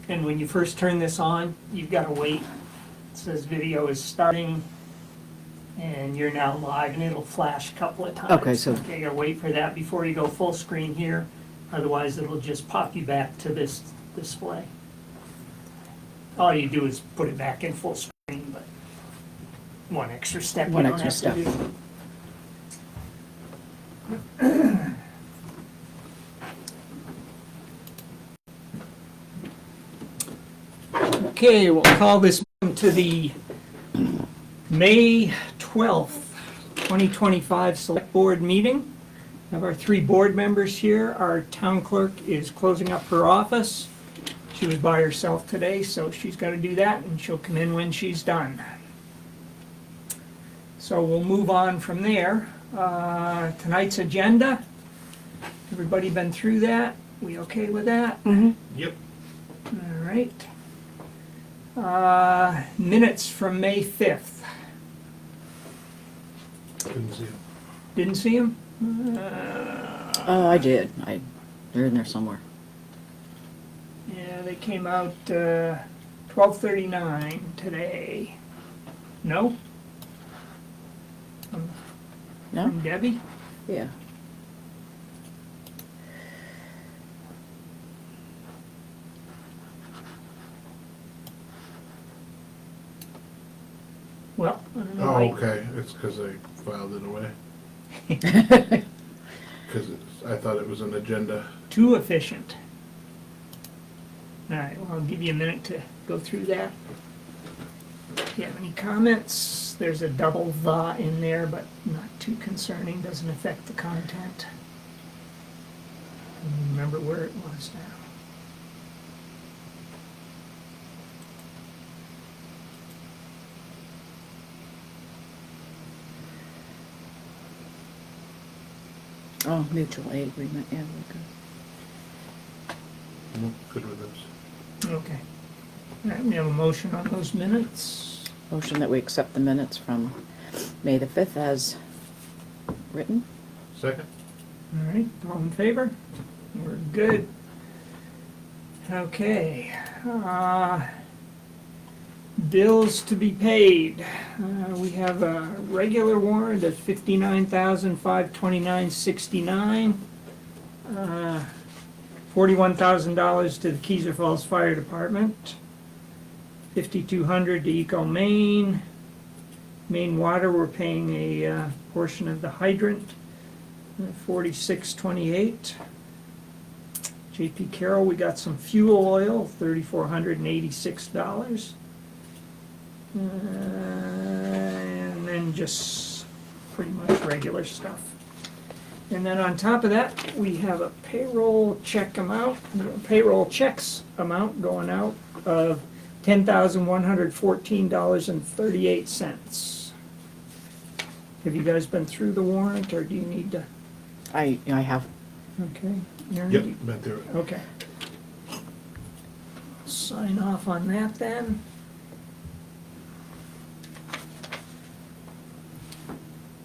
And when you first turn this on, you've got to wait. It says video is starting, and you're now live, and it'll flash a couple of times. Okay, so- Okay, you gotta wait for that before you go full screen here. Otherwise, it'll just pop you back to this display. All you do is put it back in full screen, but one extra step you One don't extra have to step. do. Okay, we'll call this to the May 12th, 2025 Select Board meeting. We have our 3 board members here. Our town clerk is closing up her office. She was by herself today, so she's got to do that, and she'll come in when she's done. So we'll move on from there. Tonight's agenda, everybody been through that? We okay with that? Yep. All right. Minutes from May 5th. Couldn't see him. Didn't see them? I did. They're in there somewhere. Yeah, they came out 12:39 today. No? No? From Debbie? Yeah. Well, I don't know. Oh, okay, it's because I filed it away. Because I thought it was an agenda. Too efficient. All right, well, I'll give you a minute to go through that. If you have any comments, there's a double "the" in there, but not too concerning, doesn't affect the content. Remember where it was now. Oh, mutual aid agreement, yeah, we're Good with this. Okay. All right, we have a motion on those minutes. good. Motion that we accept the minutes from May the 5th as written. Second? All right, all in favor? We're good. Okay. Bills to be paid. We have a regular warrant of $59,529.69. $41,000 to the Keyser Falls Fire Department. $5,200 to Eco Maine. Maine Water, we're paying a portion of the hydrant. $46.28. JP Carroll, we got some fuel oil, $3,486. And then just pretty much regular stuff. And then on top of that, we have a payroll checks amount going out of $10,114.38. Have you guys been through the warrant, or do you need to? I have. Okay. Aaron, Yep, do you- been through it. Okay. Sign off on that then.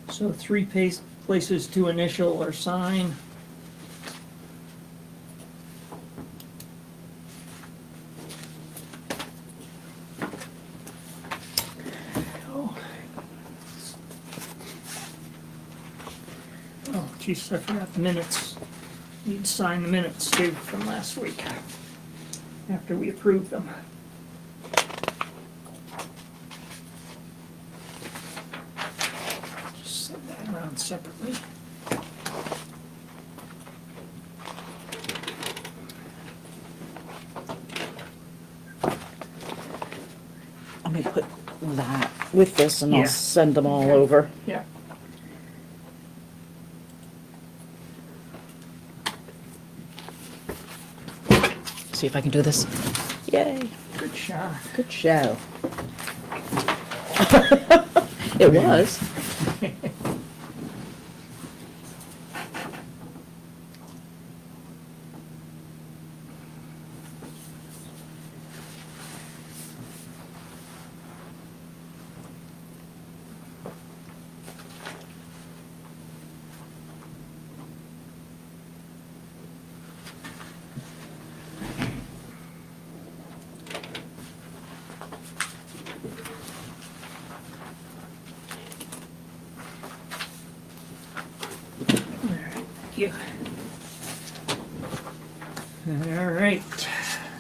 So 3 places to initial or sign. Oh, geez, I forgot the minutes. You'd sign the minutes too from last week, after we approved them. Just send that around separately. Let me put that with this and Yeah. I'll send them all Okay. over. Yeah. See if I can do this. Yay. Good shot. Good show. It was. you. All right,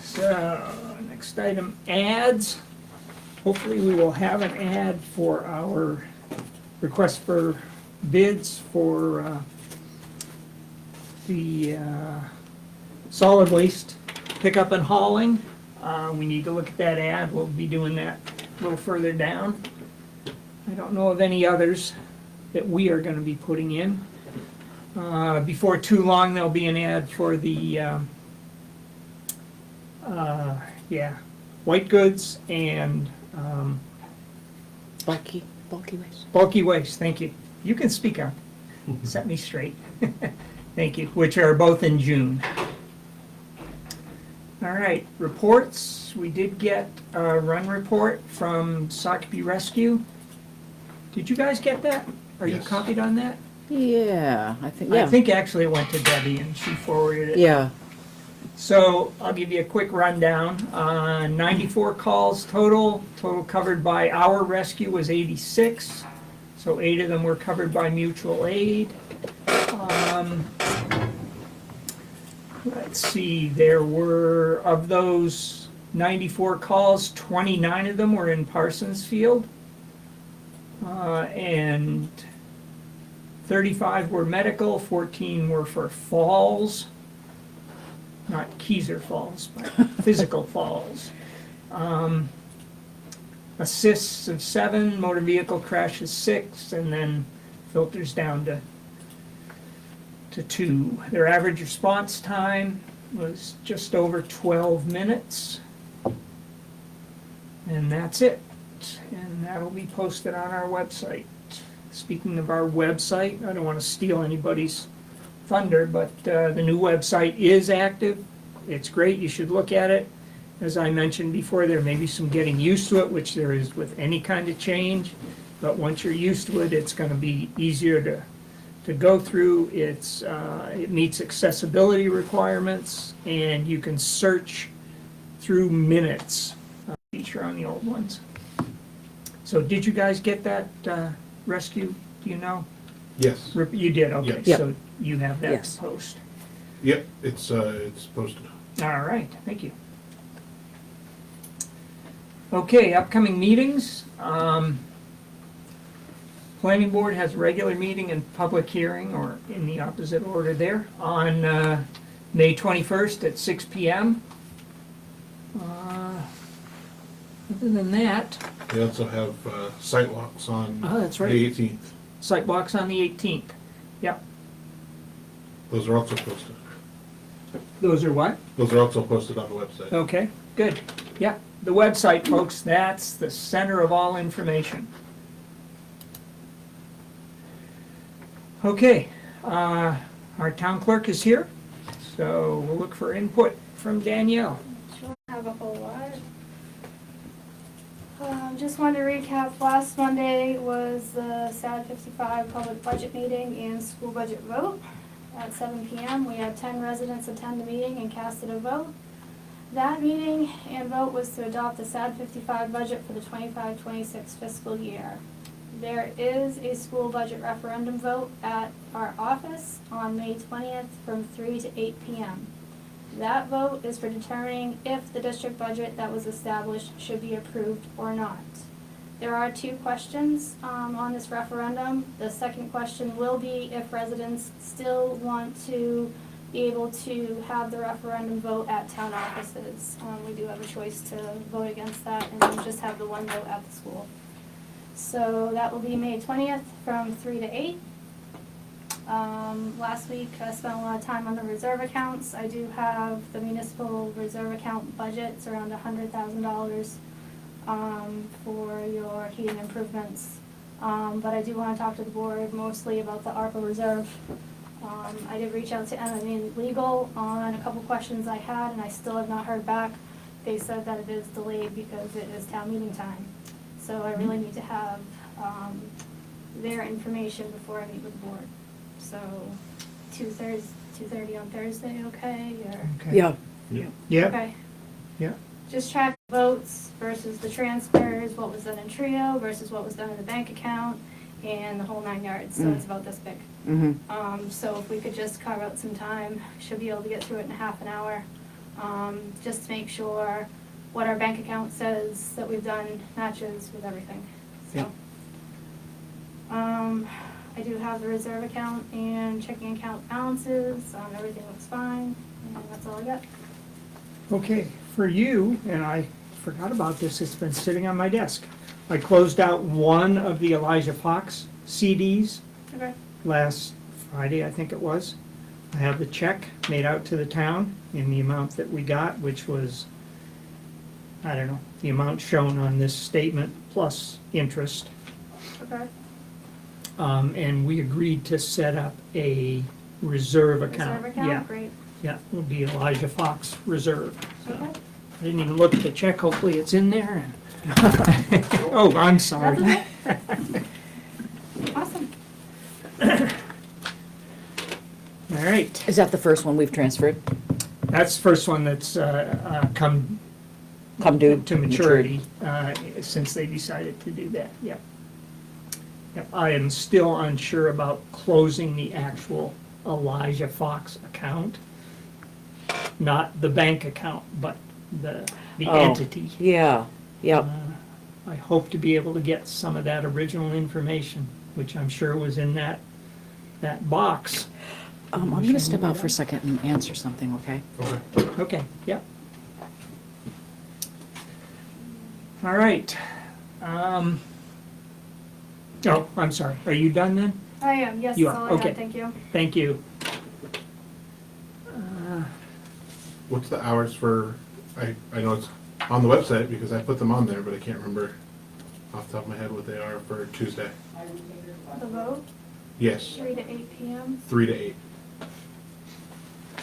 so next item, ads. Hopefully we will have an ad for our request for bids for the solid waste pickup and hauling. We need to look at that ad. We'll be doing that a little further down. I don't know of any others that we are going to be putting in. Before too long, there'll be an ad for the white goods and Bulky waste. bulky waste. Thank you. You can speak up. Set me straight. Thank you. Which are both in June. All right, reports. We did get a run report from Sockeye Rescue. Did you guys get that? Are you Yes. copied on that? Yeah, I think, I yeah. think actually it went to Debbie and she forwarded it. Yeah, So I'll give you a quick rundown. 94 calls total. Total covered by our rescue was 86. So 8 of them were covered by mutual aid. Let's see, there were, of those 94 calls, 29 of them were in Parsonsfield. And 35 were medical, 14 were for falls. Not Keyser Falls, but physical falls. Assists of 7, motor vehicle crashes 6, and then filters down to 2. Their average response time was just over 12 minutes. And that's it. And that'll be posted on our website. Speaking of our website, I don't want to steal anybody's thunder, but the new website is active. It's great. You should look at it. As I mentioned before, there may be some getting used to it, which there is with any kind of change. But once you're used to it, it's going to be easier to go through. It meets accessibility requirements, and you can search through minutes. Feature on the old ones. So did you guys get that rescue? Do you know? Yes. You did, okay. Yep. So you have that Yes. to post. Yep, it's posted. All right, thank you. Okay, upcoming meetings. Planning Board has a regular meeting and public hearing, or in the opposite order there, on May 21st at 6 p.m. Other than that, We also have sidewalks on that's right. the 18th. site walks on the 18th. Yep. Those are also posted. Those are what? Those are also posted on the website. Okay, good. Yeah, the website, folks, that's the center of all information. Okay, our town clerk is here, so we'll look for input from Danielle. Don't have a whole lot. Just wanted to recap, last Monday was the SAD 55 public budget meeting and school budget vote at 7 p.m. We had 10 residents attend the meeting and casted a vote. That meeting and vote was to adopt the SAD 55 budget for the 25-26 fiscal year. There is a school budget referendum vote at our office on May 20th from 3 to 8 p.m. That vote is for determining if the district budget that was established should be approved or not. There are 2 questions on this referendum. The second question will be if residents still want to be able to have the referendum vote at town offices. We do have a choice to vote against that and then just have the one vote at the school. So that will be May 20th from 3 to 8. Last week I spent a lot of time on the reserve accounts. I do have the municipal reserve account budget. It's around $100,000 for your heating improvements. But I do want to talk to the board mostly about the ARPA reserve. I did reach out to MMA Legal on a couple questions I had, and I still have not heard back. They said that it is delayed because it is town meeting time. So I really need to have their information before I meet with the board. So 2:30 on Thursday, okay? Or Okay. yeah. Yeah, okay. yeah. Just track votes versus the transfers, what was done in Trio versus what was done in the bank account, and the whole 9 yards, so it's about this big. So if we could just carve out some time, should be able to get through it in half an hour, just to make sure what our bank account says that we've done matches with everything, Yeah. so. I do have the reserve account and checking account balances, everything looks fine, and that's all I got. Okay, for you, and I forgot about this, it's been sitting on my desk. I closed out one of the Elijah Fox CDs Okay. last Friday, I think it was. I have the check made out to the town in the amount that we got, which was, I don't know, the amount shown on this statement plus interest. Okay. And we agreed to set up a reserve account. Reserve account, Yeah, great. yeah, it'll be Elijah Fox Reserve. So, Okay. I didn't even look at the check, hopefully it's in there. Oh, I'm sorry. That's okay. Awesome. All right, Is that the first one we've transferred? that's the first one that's come Come due? to maturity since they decided to do that, yep. Yep, I am still unsure about closing the actual Elijah Fox account. Not the bank account, but the Oh, entity. Yeah, yep. I hope to be able to get some of that original information, which I'm sure was in that box. I'm gonna step out for a second and answer something, okay? Okay. Okay, yep. All right. Oh, I'm sorry. Are you done then? I am, yes, You that's are, all I okay. had, thank you. Thank you. What's the hours for, I know it's on the website because I put them on there, but I can't remember off the top of my head what they are for Tuesday. The vote, Yes, 3 to 8 p.m. 3 to 8.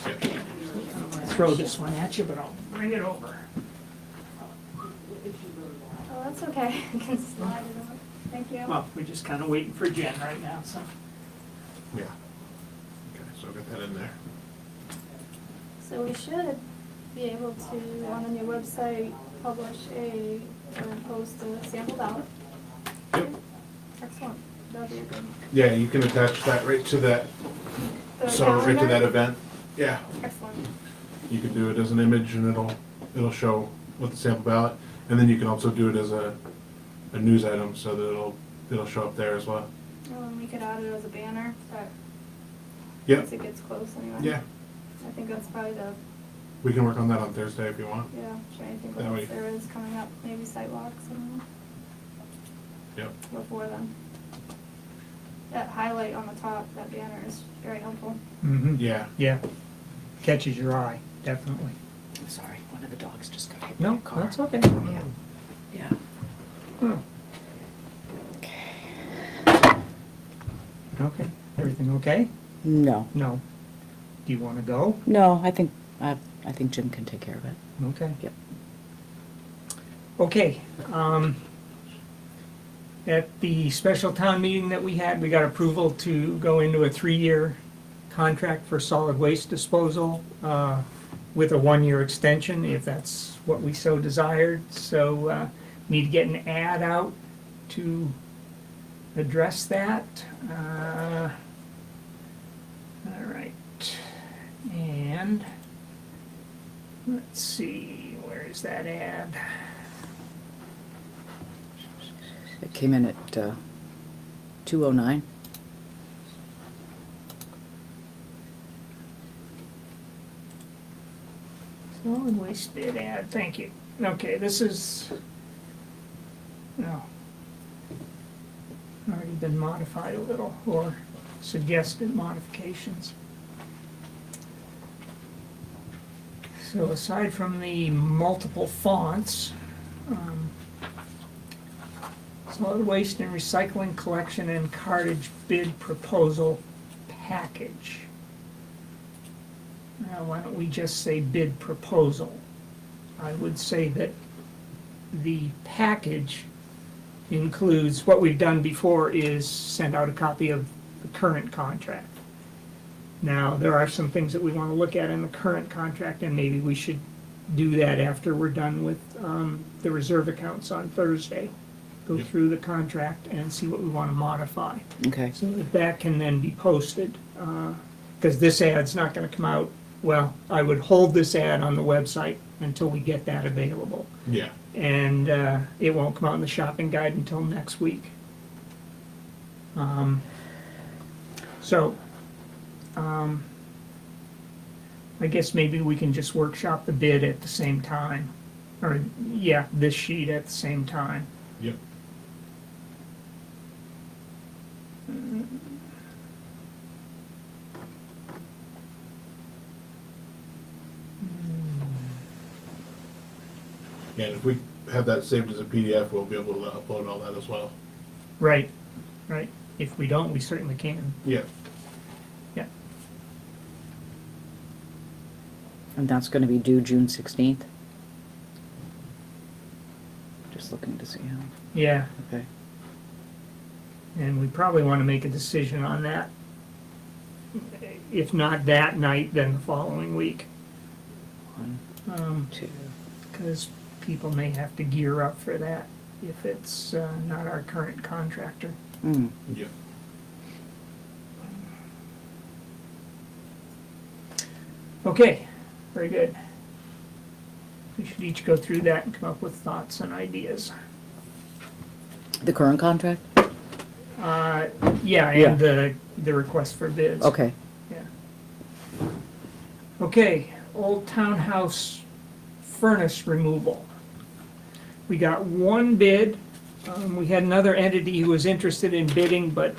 Yeah. I'm gonna throw this one at you, but I'll bring it over. Oh, that's okay, I can slide it over. Thank you. Well, we're just kind of waiting for Jen right now, so. Yeah. Okay, so I'll get that in there. So we should be able to, on the new website, publish or post a sample ballot. Yep. Excellent, that'd be a good. Yeah, you can attach that right to that, The so right to calendar? that event. Yeah, Excellent, you can do it as an image and it'll show with the sample ballot. And then you can also do it as a news item so that it'll show up there as well. and we could add it as a banner, but Yep, once it gets close anyway. yeah, I think that's probably we can work on that on Thursday if you want. trying to think That what way- else there is coming up, maybe sidewalks and Yep. before then. That highlight on the top, that banner is very helpful. Mm-hmm. Yeah, Yeah, catches your eye, definitely. Sorry, one of the dogs just got hit by a No, car. that's okay. Yeah, yeah. Oh, okay, everything okay? No, No. Do you want to go? no, I think Jim can take care of it. Okay. Yep. Okay, at the special town meeting that we had, we got approval to go into a 3-year contract for solid waste disposal, with a 1-year extension, if that's what we so desired. So, need to get an ad out to address that. All right, and let's see, where is that ad? It came in at 2:09. Solid waste bid ad, thank you. Okay, this is, no. Already been modified a little, or suggested modifications. So aside from the multiple fonts, solid waste and recycling collection and cartage bid proposal package. Now, why don't we just say bid proposal? I would say that the package includes, what we've done before is send out a copy of the current contract. Now, there are some things that we want to look at in the current contract, and maybe we should do that after we're done with the reserve accounts on Thursday. go Yep. through the contract and see what we want to modify. Okay. So that that can then be posted, because this ad's not gonna come out, well, I would hold this ad on the website until we get that available. Yeah. And it won't come out in the shopping guide until next week. So, I guess maybe we can just workshop the bid at the same time, or, yeah, this sheet at the same time. Yep. Yeah, and if we have that saved as a PDF, we'll be able to upload all that as well. Right, right. If we don't, we certainly can. Yeah. Yeah. And that's gonna be due June 16th? Just looking to see how, Yeah, okay. and we probably want to make a decision on that. If not that night, then the following week. 1, 2, Because people may have to gear up for that if it's not our current contractor. Yeah. Okay, very good. We should each go through that and come up with thoughts and ideas. The current contract? Yeah, Yeah. and the request for bids. Okay. Yeah. Okay, Old Townhouse furnace removal. We got one bid. We had another entity who was interested in bidding, but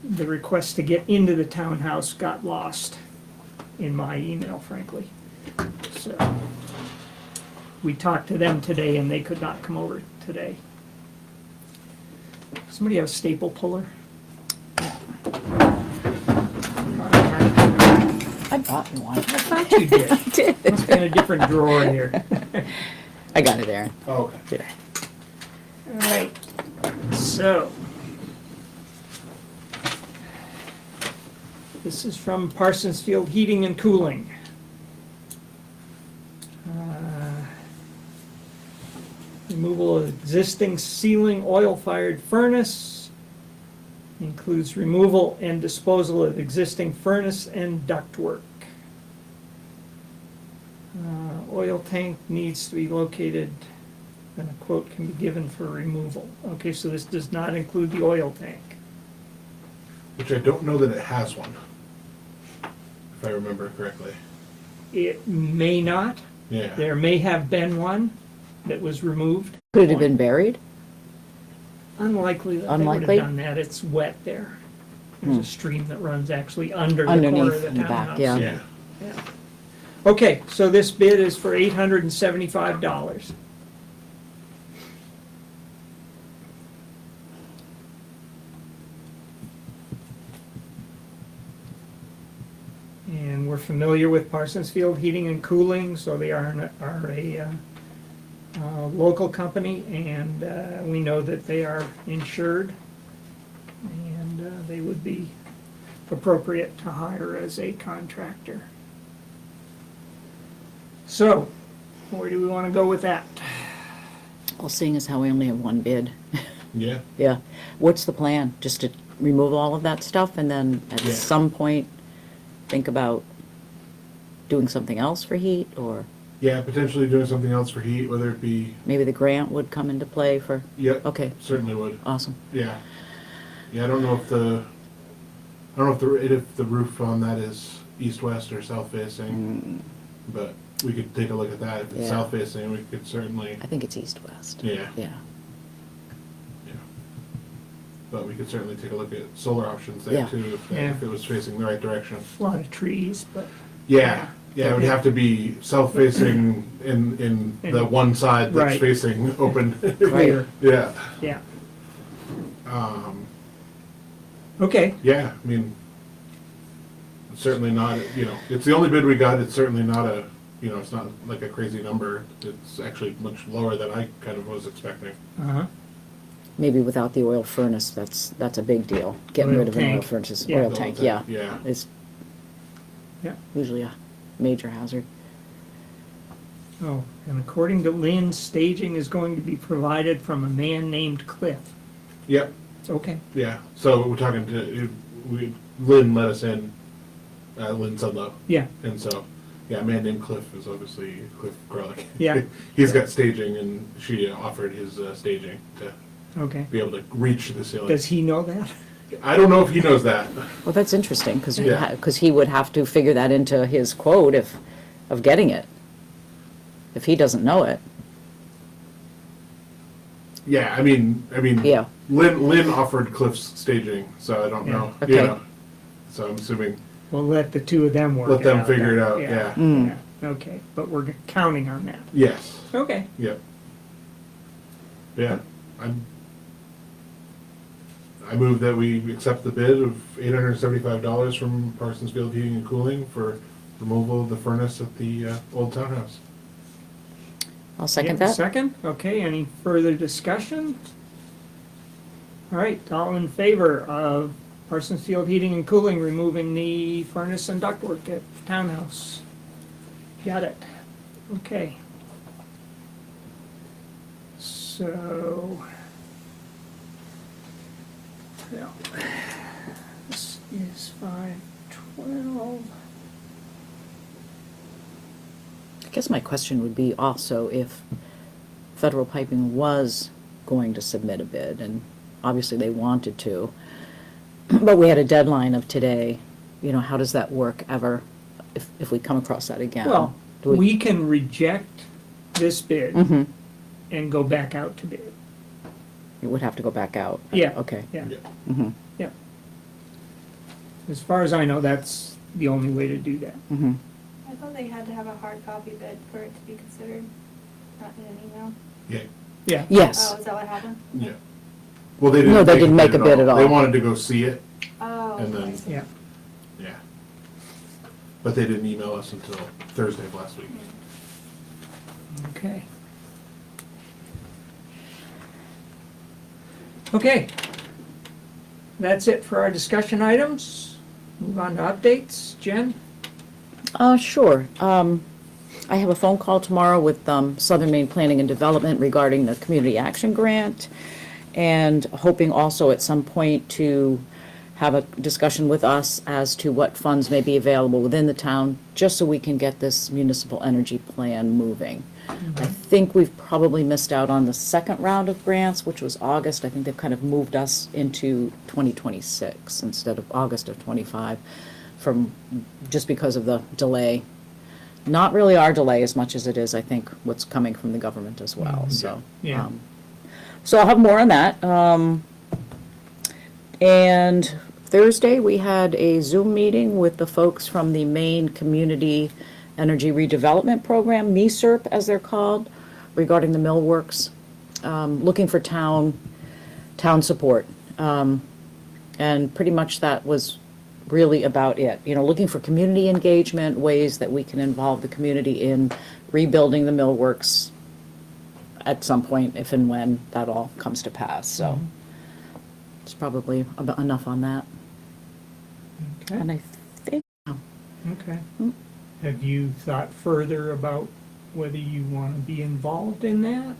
the request to get into the townhouse got lost in my email, frankly. So we talked to them today and they could not come over today. Somebody have a staple puller? I bought you one. I thought you did. I did. Must be in a different drawer here. I got it, Aaron. Oh, okay. Here. All right, so. This is from Parsonsfield Heating and Cooling. Removal of existing ceiling oil-fired furnace. Includes removal and disposal of existing furnace and ductwork. Oil tank needs to be located, and a quote can be given for removal. Okay, so this does not include the oil tank. Which I don't know that it has one, if I remember correctly. It may not. Yeah. There may have been one that was removed. Could it have been buried? Unlikely that they would Unlikely? have done that. It's wet there. There's a stream that runs actually under the corner Underneath of the in the back, townhouse. yeah. Yeah. Yeah. Okay, so this bid is for $875. And we're familiar with Parsonsfield Heating and Cooling, so they are a local company, and we know that they are insured, and they would be appropriate to hire as a contractor. So, where do we want to go with that? Well, seeing as how we only have one bid. Yeah. Yeah. What's the plan? Just to remove all of that stuff and then at Yeah. some point think about doing something else for heat, or Yeah, potentially doing something else for heat, whether it be, maybe the grant would come into play for, yep, okay, certainly would. awesome. Yeah. Yeah, I don't know if the roof on that is east-west or south-facing, but we could take a look at that. If it's Yeah. south-facing, we could certainly, I think it's east-west. yeah, Yeah. yeah. But we could certainly take a look at solar options there Yeah. too, Yeah. if it was facing the right direction. A lot of trees, but Yeah, yeah, it would have to be south-facing in the one side that's Right. facing open. clear. Yeah. Yeah. Um, Okay. yeah, I mean, it's certainly not, it's the only bid we got. It's certainly not it's not like a crazy number. It's actually much lower than I kind of was expecting. Uh-huh. Maybe without the oil furnace, that's a big deal. Getting Oil rid of an oil tank. furnace, Yeah. oil The tank, oil yeah. tank, yeah. It's Yeah. usually a major hazard. Oh, and according to Lynn, staging is going to be provided from a man named Cliff. Yep, Okay, yeah, so we're talking to, Lynn let us in, Lynn Sudlow, yeah, and so, yeah, a man named Cliff is obviously Cliff Garlic. Yeah. He's got staging, and she offered his staging to okay. be able to reach the ceiling. Does he know that? I don't know if he knows that. Well, that's interesting, because Yeah. he would have to figure that into his quote of getting it, if he doesn't know it. Yeah, I mean, Yeah. Lynn offered Cliff's staging, so I don't Yeah. know. Okay. You know, so I'm assuming We'll let the two of them work it out. let them figure it then. out. Yeah. Mm. Yeah, okay, but we're counting on that. Yes. Okay. Yep. Yeah. I move that we accept the bid of $875 from Parsons Field Heating and Cooling for removal of the furnace at the old townhouse. I'll second Yeah, that. Second, okay, any further discussion? All right, all in favor of Parsons Field Heating and Cooling removing the furnace and ductwork at townhouse? Got it, okay. So, well, this is 512. I guess my question would be also if Federal Piping was going to submit a bid, and obviously they wanted to, but we had a deadline of today, how does that work ever, if we come across that again? Well, Do we can reject this bid Mhm. and go back out to bid. It would have to go back out? Yeah. Okay. Yeah, Yeah. Mhm. yeah. As far as I know, that's the only way to do that. Mhm. I thought they had to have a hard copy bid for it to be considered, not in an email. Yeah. Yeah. Yes. Oh, is that what happened? Yeah. Well, they didn't. No, they didn't make a bid at all. They wanted to go see it, Oh. And then- I see. Yeah. yeah. But they didn't email us until Thursday of last week. Okay. Okay. That's it for our discussion items. Move on to updates. Jen? Sure. I have a phone call tomorrow with Southern Maine Planning and Development regarding the Community Action Grant, and hoping also at some point to have a discussion with us as to what funds may be available within the town, just so we can get this municipal energy plan moving. I think we've probably missed out on the second round of grants, which was August. I think they've kind of moved us into 2026 instead of August of '25, just because of the delay. Not really our delay as much as it is, I think, what's coming from the government as well, so. Yeah. So I'll have more on that. And Thursday, we had a Zoom meeting with the folks from the Maine Community Energy Redevelopment Program, MESRP as they're called, regarding the millworks, looking for town support. And pretty much that was really about it. Looking for community engagement, ways that we can involve the community in rebuilding the millworks at some point, if and when that all comes to pass, so. It's probably about enough on that. Okay. And I think, Okay. Mm. Have you thought further about whether you want to be involved in that?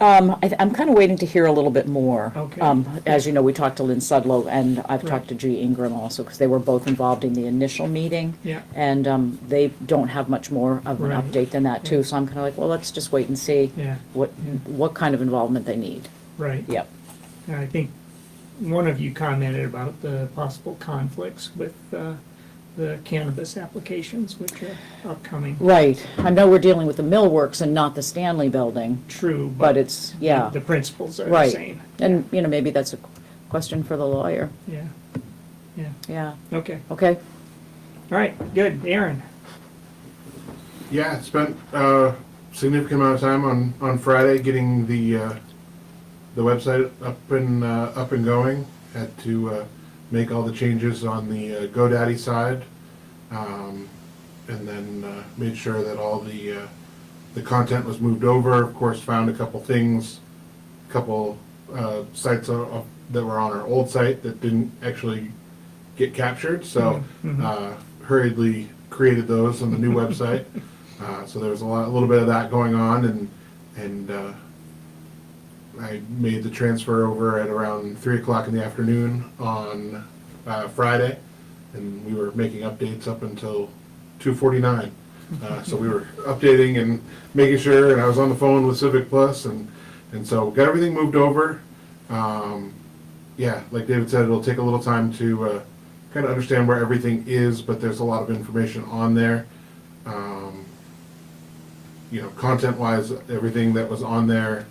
I'm kind of waiting to hear a little bit more. Okay. As you know, we talked to Lynn Sudlow, and I've Right. talked to G. Ingram also, because they were both involved in the initial meeting. Yeah. And they don't have much more of an Right. update than that, too, so I'm kind of like, well, let's just wait and see Yeah. what kind of involvement they need. Right. Yep. And I think one of you commented about the possible conflicts with the cannabis applications, which are upcoming. Right. I know we're dealing with the millworks and not the Stanley Building, True, but it's, yeah. the principles are the Right. same. And, maybe that's a question for the lawyer. Yeah. Yeah. Yeah. Okay. Okay. All right. Good. Aaron. Yeah, spent a significant amount of time on Friday getting the website up and going. Had to make all the changes on the GoDaddy side, and then made sure that all the content was moved over. Of course, found a couple things, sites that were on our old site that didn't actually get captured. So hurriedly created those on the new website. So there was a little bit of that going on, and I made the transfer over at around 3 o'clock in the afternoon on Friday, and we were making updates up until 2:49. So we were updating and making sure, and I was on the phone with Civic Plus, and so got everything moved over. Yeah, like David said, it'll take a little time to kind of understand where everything is, but there's a lot of information on there. You know, content-wise, everything that was on there,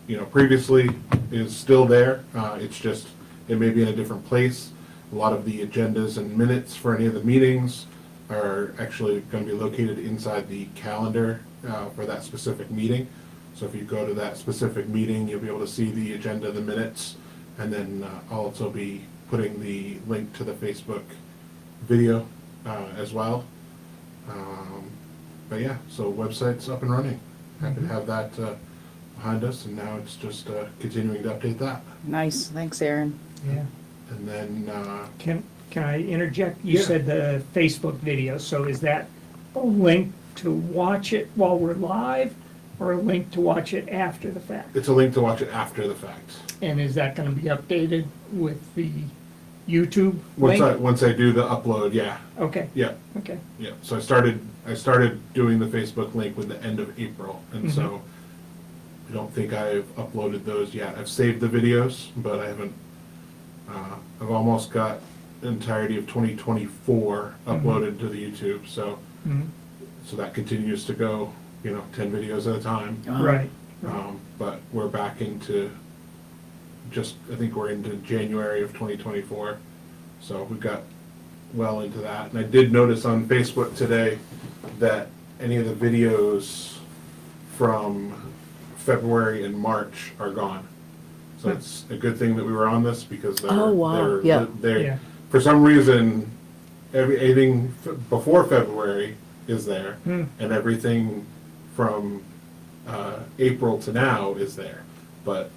you know, previously is still there. It's just, it may be in a different place. A lot of the agendas and minutes for any of the meetings are actually going to be located inside the calendar for that specific meeting. So if you go to that specific meeting, you'll be able to see the agenda, the minutes, and then I'll also be putting the link to the Facebook video as well. But yeah, so website's up and running. Happy to have that behind us, and now it's just continuing to update that. Nice, thanks, Aaron. Yeah. And then, Can I interject? You Yeah. said the Facebook video, so is that a link to watch it while we're live, or a link to watch it after the fact? it's a link to watch it after the fact. And is that gonna be updated with the YouTube link? Once I do the upload, yeah, Okay, yeah, okay, yeah. So I started doing the Facebook link with the end of April, and so I don't think I've uploaded those yet. I've saved the videos, but I haven't. I've almost got the entirety of 2024 uploaded to the YouTube, so mhm, so that continues to go, you know, 10 videos at a time. right, But we're back into I think we're into January of 2024, so we've got well into that. And I did notice on Facebook today that any of the videos from February and March are gone. So it's a good thing that we were on this, because Oh, wow. Yeah. Yeah. for some reason, anything before February is there, and everything from April to now is there. But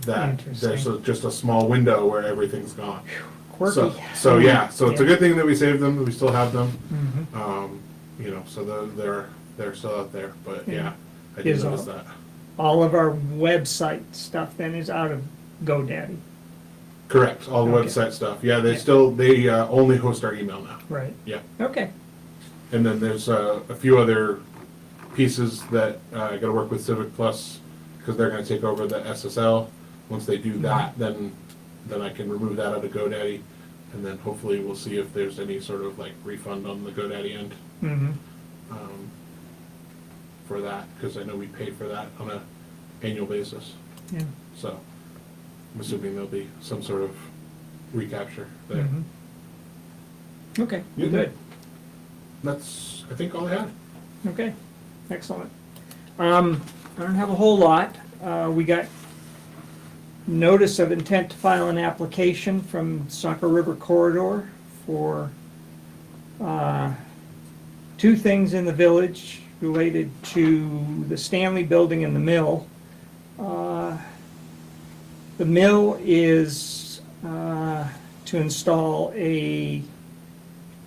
there's Interesting. just a small window where everything's gone. quirky. So yeah, so it's a Yeah. good thing that we saved them, that we still have them. Mhm. You know, so they're still out there, but Yeah. yeah, I did Is notice all- that. All of our website stuff then is out of GoDaddy, Correct, all the Okay. website stuff. Yeah, they Yeah. only host our email now. right? Yeah. Okay, And then there's a few other pieces that I gotta work with Civic Plus, because they're gonna take over the SSL. Once they do that, then I can remove that out of GoDaddy, and then hopefully we'll see if there's any sort of like refund on the GoDaddy end mhm, for that, because I know we pay for that on a annual basis. yeah. So I'm assuming there'll be some sort of recapture there. Mhm. Okay, Yeah. good. That's, I think, all I had. Okay, excellent. I don't have a whole lot. We got notice of intent to file an application from Saco River Corridor for two things in the village related to the Stanley Building and the mill. The mill is to install a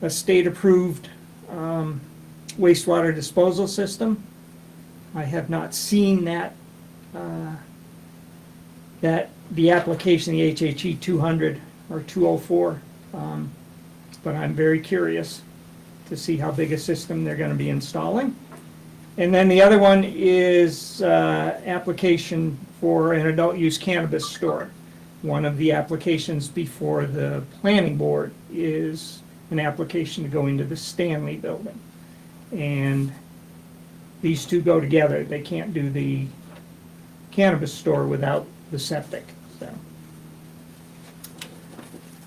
state-approved wastewater disposal system. I have not seen that the application, the HHE 200 or 204, but I'm very curious to see how big a system they're going to be installing. And then the other one is application for an adult-use cannabis store. One of the applications before the planning board is an application to go into the Stanley Building. And these two go together. They can't do the cannabis store without the septic, so.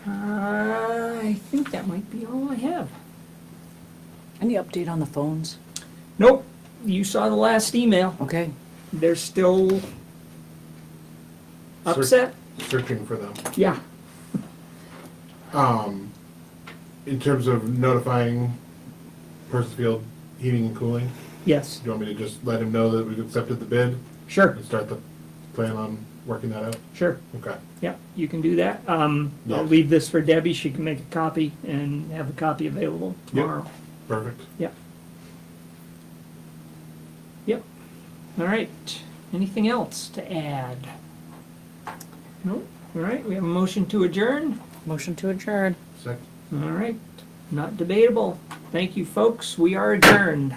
I think that might be all I have. Any update on the phones? Nope, you saw the last email. Okay. They're still upset? Searching for them. Yeah. In terms of notifying Percival Heating and Cooling, Yes, do you want me to just let him know that we've accepted the bid sure, and start the plan on working that out? sure. Okay. Yeah, you can do that. Yeah. I'll leave this for Debbie. She can make a copy and have a copy available Yep. tomorrow. Perfect. Yeah. Yep. All right. Anything else to add? No? All right, we have a motion to adjourn. Motion to adjourn. Second. All right, not debatable. Thank you, folks. We are adjourned.